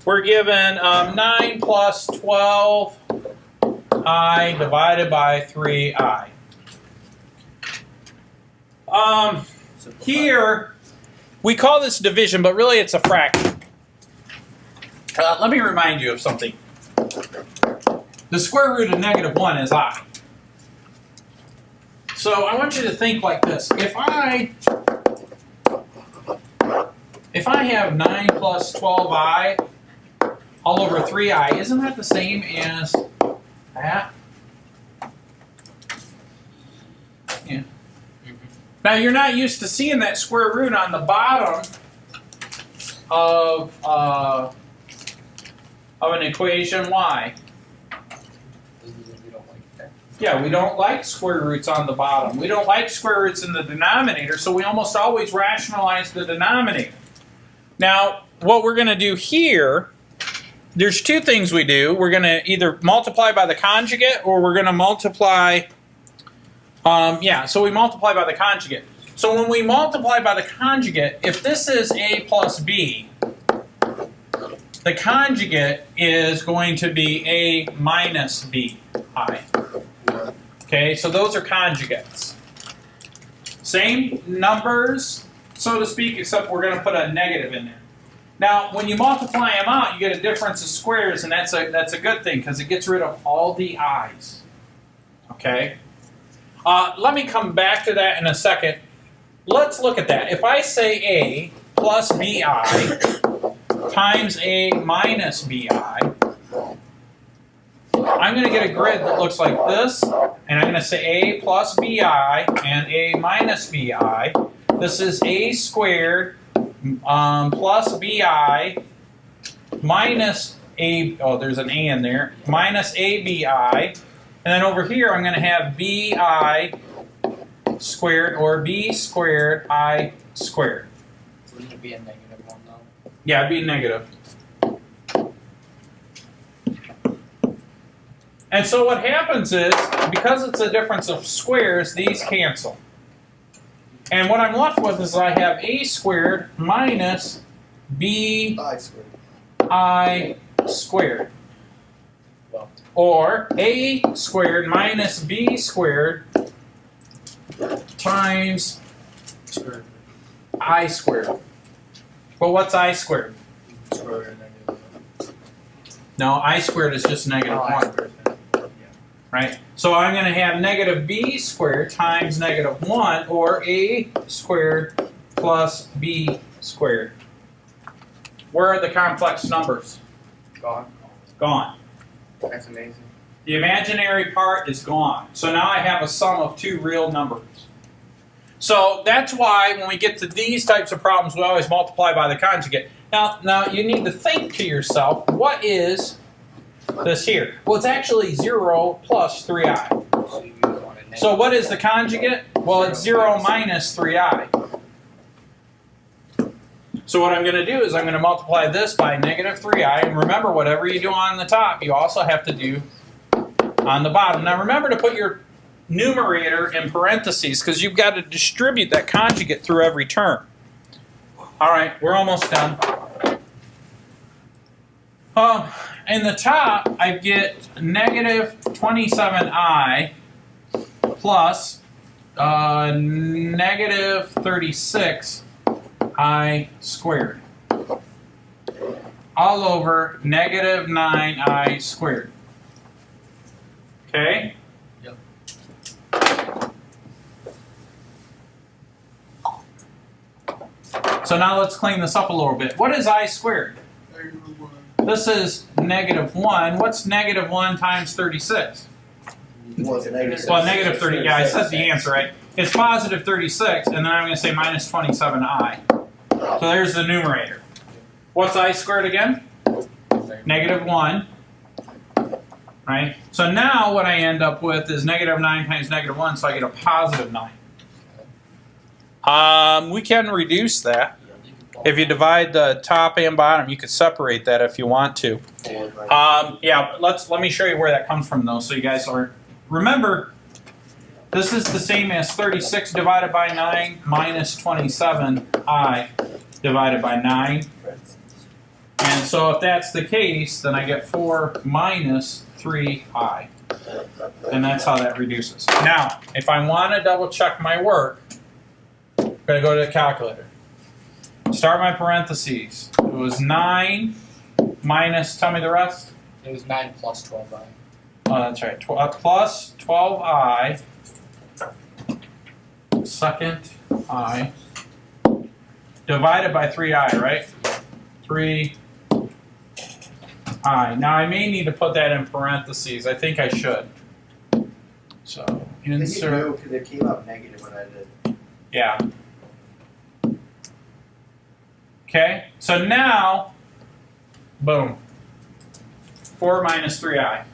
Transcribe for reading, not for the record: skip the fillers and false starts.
we're given 9 plus 12i divided by 3i. Here, we call this division, but really it's a fraction. Let me remind you of something. The square root of -1 is I. So I want you to think like this. If I have 9 plus 12i all over 3i, isn't that the same as that? Yeah. Now you're not used to seeing that square root on the bottom of an equation. Why? Yeah, we don't like square roots on the bottom. We don't like square roots in the denominator, so we almost always rationalize the denominator. Now, what we're going to do here, there's two things we do. We're going to either multiply by the conjugate, or we're going to multiply, so we multiply by the conjugate. So when we multiply by the conjugate, if this is a plus b, the conjugate is going to be a minus bi. Okay, so those are conjugates. Same numbers, so to speak, except we're going to put a negative in there. Now, when you multiply them out, you get a difference of squares, and that's a good thing because it gets rid of all the i's. Okay? Let me come back to that in a second. Let's look at that. If I say a plus bi times a minus bi, I'm going to get a grid that looks like this, and I'm going to say a plus bi and a minus bi. This is a squared plus bi minus a, there's an a in there, minus abi. And then over here I'm going to have bi squared, or b squared I squared. Wouldn't it be a negative one though? Yeah, it'd be negative. And so what happens is, because it's a difference of squares, these cancel. And what I'm left with is I have a squared minus bi squared. Or a squared minus b squared times I squared. Well, what's I squared? No, I squared is just -1. Right? So I'm going to have negative b squared times -1, or a squared plus b squared. Where are the complex numbers? Gone. Gone. That's amazing. The imaginary part is gone. So now I have a sum of two real numbers. So that's why when we get to these types of problems, we always multiply by the conjugate. Now you need to think to yourself, what is this here? Well, it's actually 0 plus 3i. So what is the conjugate? Well, it's 0 minus 3i. So what I'm going to do is I'm going to multiply this by -3i. And remember, whatever you do on the top, you also have to do on the bottom. Now remember to put your numerator in parentheses, because you've got to distribute that conjugate through every term. All right, we're almost done. In the top, I get -27i plus -36i squared, all over -9i squared. Okay? Yep. So now let's clean this up a little bit. What is I squared? This is -1. What's -1 times 36? Well, -30. Yeah, it says the answer, right? It's positive 36, and then I'm going to say minus 27i. So there's the numerator. What's I squared again? -1. Right? So now what I end up with is -9 times -1, so I get a positive 9. We can reduce that. If you divide the top and bottom, you could separate that if you want to. Yeah, let me show you where that comes from, though, so you guys are. Remember, this is the same as 36 divided by 9 minus 27i divided by 9. And so if that's the case, then I get 4 minus 3i. And that's how that reduces. Now, if I want to double check my work, I'm going to go to the calculator. Start my parentheses. It was 9 minus, tell me the rest. It was 9 plus 12i. Oh, that's right. Plus 12i, second I, divided by 3i, right? 3i. Now I may need to put that in parentheses. I think I should. So insert. Because it came out negative when I did. Yeah. Okay. So now, boom. 4 minus 3i.